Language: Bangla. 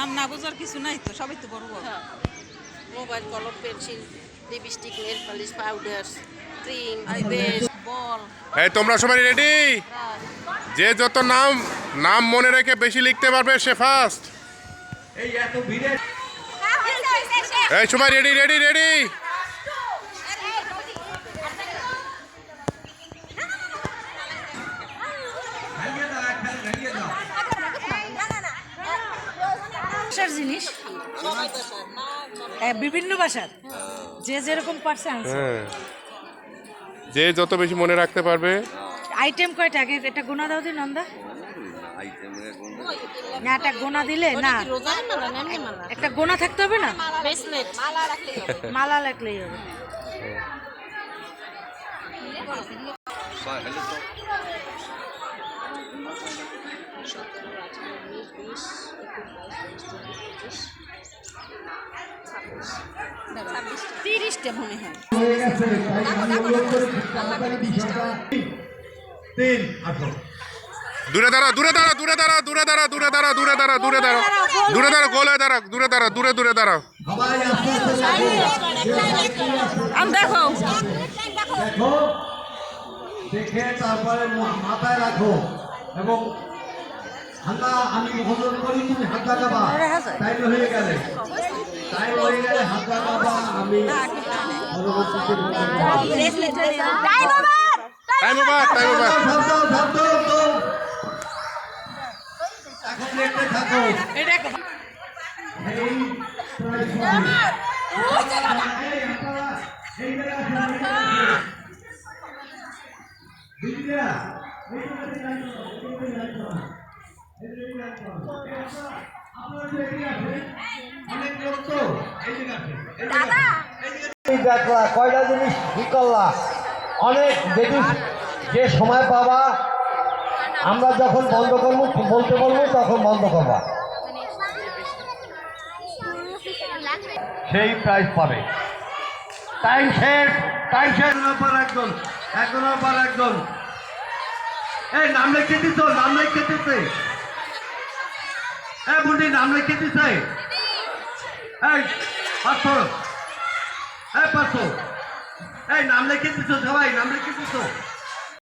নাম না বোঝার কিছু নাই তো, সবাই তো বড় বড়। মোবাইল, কলম, pencil, lipstick, nail polish, powder, cream, base, ball. এই তোমরা সবাই রেডি? যে যত নাম নাম মনে রেখে বেশি লিখতে পারবে সে ফার্স্ট। এই এত ভিড়ে এই সবাই রেডি রেডি রেডি। ভাঙিয়ে দাও, একখানে ভাঙিয়ে দাও। ভাষার জিনিস বিভিন্ন ভাষার যে যেরকম পারছে আনছে। হ্যাঁ, যে যত বেশি মনে রাখতে পারবে। আইটেম কয়টা আগে এটা গোনা দাও দিন নন্দা। না একটা গোনা দিলে না, রোজার মালা, এমনি মালা। একটা গোনা থাকতে হবে না, ব্রেসলেট, মালা রাখলেই হবে। মালা লাগলেই হবে। তিরিশটা মনে হয়। হয়ে গেছে, তাই আমি অনুরোধ করি খুব তাড়াতাড়ি বিষয়টা। 3 আসো। দূরে দাঁড়া দূরে দাঁড়া দূরে দাঁড়া দূরে দাঁড়া দূরে দাঁড়া দূরে দাঁড়া দূরে দাঁড়া দূরে দাঁড়া গোলে দাঁড়া দূরে দাঁড়া দূরে দূরে দাঁড়া। সবাই আস্তে আস্তে আম দেখো, দেখো, দেখে তারপরে মাথায় রাখো এবং হাতা আমি অনুরোধ করি তুমি হাত লাগাবা। টাইম হয়ে গেলে হাত লাগাবা। আমি পরবর্তীতে টাইম ওভার টাইম ওভার। শব্দ এখন দেখতে থাকো। এই দেখলা কয়টা জিনিস ঠিক করলা, অনেক দেখি যে সময় পাবা আমরা যখন বন্ধ করবো বলতে বলবো তখন বন্ধ করবা, সেই প্রাইজ পাবে। টাইম শেষ, টাইম শেষ। একজনের পর একজন এই নাম লিখে দিত, নাম লিখে দিতে বুন্ডি নাম লিখে দিছে। এই 500 এই 500 এই নাম লিখে দিছো, সবাই নাম লিখে দিছো।